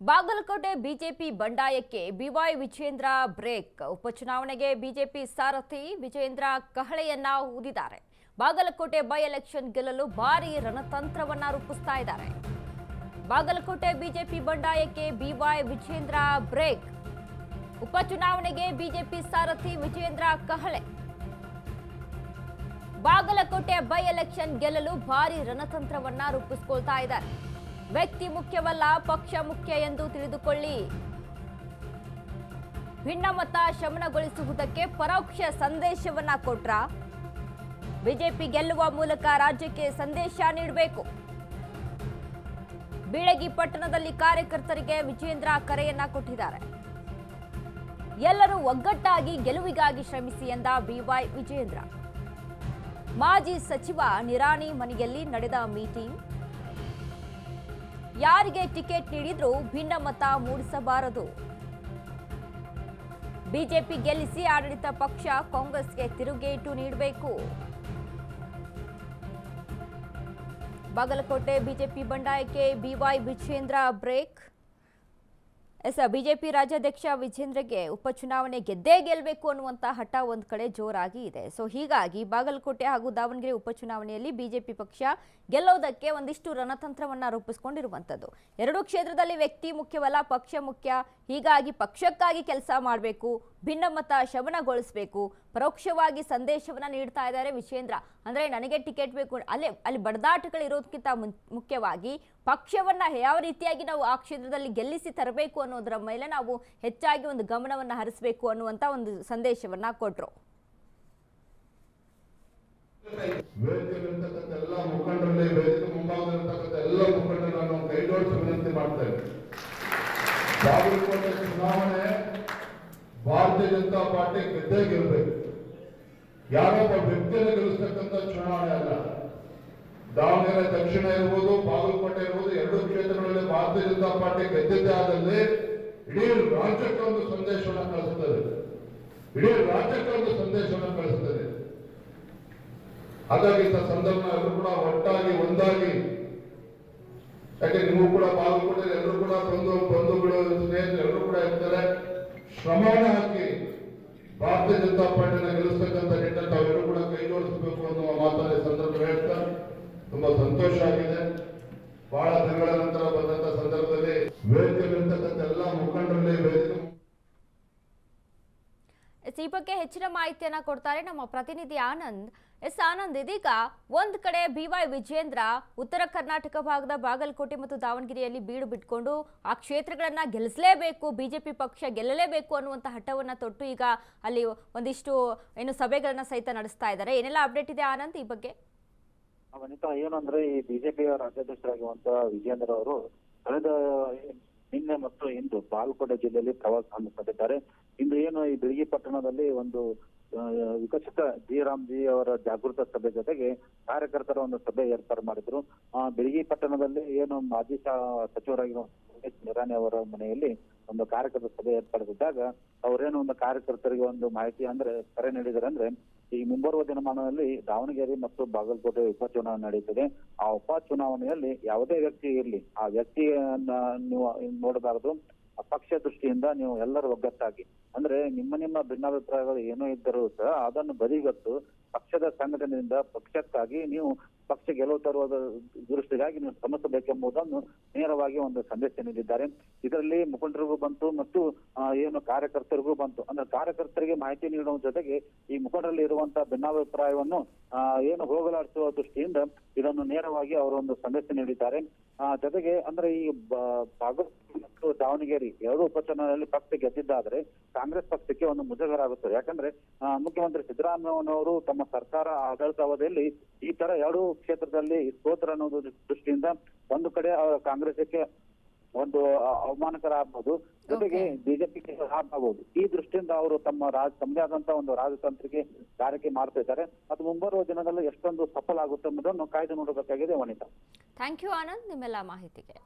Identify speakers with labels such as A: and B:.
A: Bagalkot BJP ಬಂಡಾಯಕ್ಕೆ B Y Vijayendra break. ಉಪಚುನಾವಣೆಗೆ BJP ಸಾರಥಿ ವಿಜೇಂದ್ರ ಕಹಳೆಯನ್ನ ಊದಿದ್ದಾರೆ. ಬಾಗಲಕೋಟೆ ಬೈ ಎಲೆಕ್ಷನ್ ಗೆಲ್ಲಲು ಭಾರಿ ರಣತಂತ್ರವನ್ನ ರೂಪಿಸ್ತಾ ಇದ್ದಾರೆ. ಬಾಗಲಕೋಟೆ ಬಿಜೆಪಿ ಬಂಡಾಯಕ್ಕೆ ಬಿವೈ ವಿಜೇಂದ್ರ ಬ್ರೇಕ್. ಉಪಚುನಾವಣೆಗೆ ಬಿಜೆಪಿ ಸಾರಥಿ ವಿಜೇಂದ್ರ ಕಹಳೆ. ಬಾಗಲಕೋಟೆ ಬೈ ಎಲೆಕ್ಷನ್ ಗೆಲ್ಲಲು ಭಾರಿ ರಣತಂತ್ರವನ್ನ ರೂಪಿಸಿಕೊಳ್ತಾ ಇದ್ದಾರೆ. ವ್ಯಕ್ತಿ ಮುಖ್ಯವಲ್ಲ, ಪಕ್ಷ ಮುಖ್ಯ ಎಂದು ತಿಳಿದುಕೊಳ್ಳಿ. ಭಿನ್ನಮತ ಶಮನಗೊಳಿಸುವುದಕ್ಕೆ ಪರೋಕ್ಷ ಸಂದೇಶವನ್ನ ಕೊಟ್ರ. ಬಿಜೆಪಿ ಗೆಲ್ಲುವ ಮೂಲಕ ರಾಜ್ಯಕ್ಕೆ ಸಂದೇಶ ನೀಡಬೇಕು. ಬೀಳಗಿ ಪಟ್ಟಣದಲ್ಲಿ ಕಾರ್ಯಕರ್ತರಿಗೆ ವಿಜೇಂದ್ರ ಕರೆಯನ್ನ ಕೊಟ್ಟಿದ್ದಾರೆ. ಎಲ್ಲರೂ ಒಗ್ಗಟ್ಟಾಗಿ ಗೆಲುವಿಗಾಗಿ ಶ್ರಮಿಸಿ ಎಂದ ಬಿವೈ ವಿಜೇಂದ್ರ. ಮಾಜಿ ಸಚಿವ ನಿರಾಣಿ ಮನೆಯಲ್ಲಿ ನಡೆದ ಮೀಟಿಂಗ್. ಯಾರಿಗೆ ಟಿಕೆಟ್ ನೀಡಿದ್ರೂ ಭಿನ್ನಮತ ಮೂಡಿಸಬಾರದು. ಬಿಜೆಪಿ ಗೆಲ್ಲಿಸಿ ಆಡಳಿತ ಪಕ್ಷ ಕಾಂಗ್ರೆಸ್ಗೆ ತಿರುಗೇಟು ನೀಡಬೇಕು. ಬಾಗಲಕೋಟೆ ಬಿಜೆಪಿ ಬಂಡಾಯಕ್ಕೆ ಬಿವೈ ವಿಜೇಂದ್ರ ಬ್ರೇಕ್. ಬಿಜೆಪಿ ರಾಜ್ಯಾಧ್ಯಕ್ಷ ವಿಜೇಂದ್ರಗೆ ಉಪಚುನಾವಣೆ ಗೆದ್ದೇ ಗೆಲ್ಲಬೇಕು ಅನ್ನುವಂಥ ಹಠ ಒಂದು ಕಡೆ ಜೋರಾಗಿ ಇದೆ. ಹೀಗಾಗಿ ಬಾಗಲಕೋಟೆ ಹಾಗೂ ದಾವಣಗೆರೆ ಉಪಚುನಾವಣೆಯಲ್ಲಿ ಬಿಜೆಪಿ ಪಕ್ಷ ಗೆಲ್ಲೋದಕ್ಕೆ ಒಂದಿಷ್ಟು ರಣತಂತ್ರವನ್ನ ರೂಪಿಸಿಕೊಂಡಿರುವಂಥದ್ದು. ಎರಡೂ ಕ್ಷೇತ್ರದಲ್ಲಿ ವ್ಯಕ್ತಿ ಮುಖ್ಯವಲ್ಲ, ಪಕ್ಷ ಮುಖ್ಯ. ಹೀಗಾಗಿ ಪಕ್ಷಕ್ಕಾಗಿ ಕೆಲಸ ಮಾಡಬೇಕು, ಭಿನ್ನಮತ ಶಮನಗೊಳಿಸಬೇಕು, ಪರೋಕ್ಷವಾಗಿ ಸಂದೇಶವನ್ನ ನೀಡ್ತಾ ಇದ್ದಾರೆ ವಿಜೇಂದ್ರ. ಅಂದ್ರೆ ನನಗೆ ಟಿಕೆಟ್ ಬೇಕು, ಅಲ್ಲಿ ಬಡದಾಟಗಳಿರೋದಕ್ಕಿಂತ ಮುಖ್ಯವಾಗಿ ಪಕ್ಷವನ್ನ ಯಾವ ರೀತಿಯಾಗಿ ನಾವು ಆ ಕ್ಷೇತ್ರದಲ್ಲಿ ಗೆಲ್ಲಿಸಿ ತರಬೇಕು ಅನ್ನೋದರ ಮೇಲೆ ನಾವು ಹೆಚ್ಚಾಗಿ ಒಂದು ಗಮನವನ್ನ ಹರಿಸಬೇಕು ಅನ್ನುವಂತ ಒಂದು ಸಂದೇಶವನ್ನ ಕೊಟ್ರು.
B: ಎಲ್ಲ ಮುಖಂಡರಲ್ಲಿ ವೇದಿಕೆ ಮುಂಭಾಗದಲ್ಲಿರ್ತಕ್ಕಂಥ ಎಲ್ಲ ಮುಖಂಡರು ನಾನು ಕೈ ಜೋಡಿಸಿ ವಿನಂತಿ ಮಾಡ್ತೇನೆ. ಬಾಗಲಕೋಟೆ ಚುನಾವಣೆ ಭಾರತೀಯ ಜನತಾ ಪಾರ್ಟಿ ಗೆದ್ದೇ ಗೆಲ್ಲಬೇಕು. ಯಾರೊಬ್ಬ ವ್ಯಕ್ತಿಯನ್ನು ಗೆಲ್ಲಿಸ್ತಕ್ಕಂಥ ಚುನಾವಣೆ ಅಲ್ಲ. ದಾವಣಗೆರೆ ದಕ್ಷಿಣ ಇರ್ಬೋದು, ಬಾಗಲಕೋಟೆ ಇರ್ಬೋದು, ಎರಡು ಕ್ಷೇತ್ರಗಳಲ್ಲಿ ಭಾರತೀಯ ಜನತಾ ಪಾರ್ಟಿ ಗೆದ್ದಿದ್ದೇ ಆದಲ್ಲಿ ಇಡೀ ರಾಜ್ಯಕ್ಕೆ ಒಂದು ಸಂದೇಶವನ್ನು ಕಳಿಸುತ್ತದೆ. ಇಡೀ ರಾಜ್ಯಕ್ಕೆ ಒಂದು ಸಂದೇಶವನ್ನು ಕಳಿಸುತ್ತದೆ. ಹಾಗಾಗಿ ಇಂಥ ಸಂದರ್ಭ ಎಲ್ಲರೂ ಕೂಡ ಒಟ್ಟಾಗಿ ಒಂದಾಗಿ, ಯಾಕೆ ನೀವು ಕೂಡ ಬಾಗಲಕೋಟೆ ಎಲ್ಲರೂ ಕೂಡ ಬಂಧುಗಳು ಸ್ನೇಹಿತರು ಎಲ್ಲರೂ ಕೂಡ ಇರ್ತಾರೆ, ಶ್ರಮವನ್ನು ಹಾಕಿ ಭಾರತೀಯ ಜನತಾ ಪಾರ್ಟಿನ ಗೆಲ್ಲಿಸ್ತಕ್ಕಂಥ ನಿಟ್ಟಿನಲ್ಲಿ ತಾವೆಲ್ಲರೂ ಕೂಡ ಕೈ ಜೋಡಿಸಬೇಕು ಅನ್ನುವ ಮಾತನ್ನ ಸಂದರ್ಭ ಹೇಳ್ತಾ ತುಂಬಾ ಸಂತೋಷ ಆಗಿದೆ. ಬಹಳ ದಿನಗಳ ನಂತರ ಬಂದಂತ ಸಂದರ್ಭದಲ್ಲಿ ವೇದಿಕೆಯಲ್ಲಿರ್ತಕ್ಕಂಥ ಎಲ್ಲ ಮುಖಂಡರಲ್ಲಿ ವೇದಿಕೆ
A: ಈ ಬಗ್ಗೆ ಹೆಚ್ಚಿನ ಮಾಹಿತಿಯನ್ನ ಕೊಡ್ತಾರೆ ನಮ್ಮ ಪ್ರತಿನಿಧಿ ಆನಂದ್. ಆನಂದ್, ಇದೀಗ ಒಂದ್ ಕಡೆ ಬಿವೈ ವಿಜೇಂದ್ರ ಉತ್ತರ ಕರ್ನಾಟಕ ಭಾಗದ ಬಾಗಲಕೋಟೆ ಮತ್ತು ದಾವಣಗೆರೆಯಲ್ಲಿ ಬೀಡು ಬಿಟ್ಕೊಂಡು ಆ ಕ್ಷೇತ್ರಗಳನ್ನ ಗೆಲ್ಲಿಸಲೇಬೇಕು, ಬಿಜೆಪಿ ಪಕ್ಷ ಗೆಲ್ಲಲೇಬೇಕು ಅನ್ನುವಂತ ಹಠವನ್ನ ತೊಟ್ಟು ಈಗ ಅಲ್ಲಿ ಒಂದಿಷ್ಟು ಸಭೆಗಳನ್ನ ಸಹಿತ ನಡೆಸ್ತಾ ಇದ್ದಾರೆ. ಏನೆಲ್ಲ ಅಪ್ಡೇಟ್ ಇದೆ ಆನಂದ್ ಈ ಬಗ್ಗೆ?
C: ವನಿತಾ, ಏನಂದ್ರೆ ಈ ಬಿಜೆಪಿಯ ರಾಜ್ಯಾಧ್ಯಕ್ಷರಾಗಿರುವಂತಹ ವಿಜೇಂದ್ರ ಅವರು ಕಳೆದ ನಿನ್ನೆ ಮತ್ತು ಇಂದು ಬಾಗಲಕೋಟೆ ಜಿಲ್ಲೆಯಲ್ಲಿ ಪ್ರವಾಸ ಹಮ್ಮಿಕೊಂಡಿದ್ದಾರೆ. ಇಂದು ಏನು ಈ ಬಿಳಗಿ ಪಟ್ಟಣದಲ್ಲಿ ಒಂದು ವಿಕಸಿತ ಜಿ ಅವರ ಜಾಗೃತ ಸಭೆ ಜೊತೆಗೆ ಕಾರ್ಯಕರ್ತರ ಒಂದು ಸಭೆ ಏರ್ಪಾಡು ಮಾಡಿದ್ರು. ಬಿಳಗಿ ಪಟ್ಟಣದಲ್ಲಿ ಏನು ಮಾಜಿ ಸಚಿವರಾಗಿರುವ ನಿರಾಣಿ ಅವರ ಮನೆಯಲ್ಲಿ ಒಂದು ಕಾರ್ಯಕರ್ತರ ಸಭೆ ಏರ್ಪಡಿಸಿದ್ದಾಗ ಅವರೇನು ಒಂದು ಕಾರ್ಯಕರ್ತರಿಗೆ ಒಂದು ಮಾಹಿತಿ ಅಂದ್ರೆ ಕರೆ ನೀಡಿದ್ದಾರೆ. ಅಂದ್ರೆ ಈ ಮುಂಬರುವ ದಿನಮಾನದಲ್ಲಿ ದಾವಣಗೆರೆ ಮತ್ತು ಬಾಗಲಕೋಟೆ ಉಪಚುನಾವಣೆ ನಡೆಯುತ್ತದೆ. ಆ ಉಪಚುನಾವಣೆಯಲ್ಲಿ ಯಾವುದೇ ವ್ಯಕ್ತಿ ಇರಲಿ, ಆ ವ್ಯಕ್ತಿಯನ್ನ ನೀವು ನೋಡಬಾರದು. ಪಕ್ಷ ದೃಷ್ಟಿಯಿಂದ ನೀವು ಎಲ್ಲರೂ ಒಗ್ಗಟ್ಟಾಗಿ, ಅಂದ್ರೆ ನಿಮ್ಮ ಭಿನ್ನಾಭಿಪ್ರಾಯಗಳು ಏನೋ ಇದ್ದರೂ ಸಹ ಅದನ್ನು ಬದಿಗಟ್ಟು ಪಕ್ಷದ ಸಂಘಟನೆಯಿಂದ ಪಕ್ಷಕ್ಕಾಗಿ ನೀವು ಪಕ್ಷ ಗೆಲುವು ತರುವ ದೃಷ್ಟಿಗಾಗಿ ನೀವು ಶ್ರಮಿಸಬೇಕೆಂಬುದನ್ನು ನೇರವಾಗಿ ಒಂದು ಸಂದೇಶ ನೀಡಿದ್ದಾರೆ. ಇದರಲ್ಲಿ ಮುಖಂಡರಿಗೂ ಬಂತು ಮತ್ತು ಏನು ಕಾರ್ಯಕರ್ತರಿಗೂ ಬಂತು. ಅಂದ್ರೆ ಕಾರ್ಯಕರ್ತರಿಗೆ ಮಾಹಿತಿ ನೀಡುವ ಜೊತೆಗೆ ಈ ಮುಖಂಡರಲ್ಲಿ ಇರುವಂತಹ ಭಿನ್ನಾಭಿಪ್ರಾಯವನ್ನು ಏನು ಹೋಗಲಾಡಿಸುವ ದೃಷ್ಟಿಯಿಂದ ಇದನ್ನು ನೇರವಾಗಿ ಅವರು ಒಂದು ಸಂದೇಶ ನೀಡಿದ್ದಾರೆ. ಜೊತೆಗೆ ಅಂದ್ರೆ ಈ ಬಾಗಲಕೋಟೆ ಮತ್ತು ದಾವಣಗೆರೆ ಎರಡು ಉಪಚುನಾವಣೆಯಲ್ಲಿ ಪಕ್ಷ ಗೆದ್ದಿದ್ದಾದ್ರೆ ಕಾಂಗ್ರೆಸ್ ಪಕ್ಷಕ್ಕೆ ಒಂದು ಮುಜುಗರ ಆಗುತ್ತದೆ. ಯಾಕಂದ್ರೆ ಮುಖ್ಯಮಂತ್ರಿ ಸಿದ್ದರಾಮಯ್ಯನವರು ತಮ್ಮ ಸರ್ಕಾರ ಆಡಳಿತಾವಧಿಯಲ್ಲಿ ಈ ತರ ಎರಡು ಕ್ಷೇತ್ರದಲ್ಲಿ ಸೋತ್ರ ಅನ್ನೋದು ದೃಷ್ಟಿಯಿಂದ ಒಂದು ಕಡೆ ಕಾಂಗ್ರೆಸ್ಗೆ ಒಂದು ಅವಮಾನಕರ ಆಗ್ಬಹುದು, ಜೊತೆಗೆ ಬಿಜೆಪಿಗೆ ಆಗ್ಬಹುದು. ಈ ದೃಷ್ಟಿಯಿಂದ ಅವರು ತಮ್ಮದೇ ಆದಂತಹ ಒಂದು ರಾಜತಂತ್ರಿಗೆ ಕಾರ್ಯಕ್ಕೆ ಮಾಡ್ತಾ ಇದ್ದಾರೆ. ಅದು ಮುಂಬರುವ ದಿನದಲ್ಲಿ ಎಷ್ಟೊಂದು ಸಫಲ ಆಗುತ್ತೆ ಎಂಬುದನ್ನು ಕಾಯ್ದು ನೋಡಬೇಕಾಗಿದೆ. ವನಿತಾ,
A: ಥ್ಯಾಂಕ್ ಯು ಆನಂದ್ ನಿಮ್ಮೆಲ್ಲ ಮಾಹಿತಿಗೆ.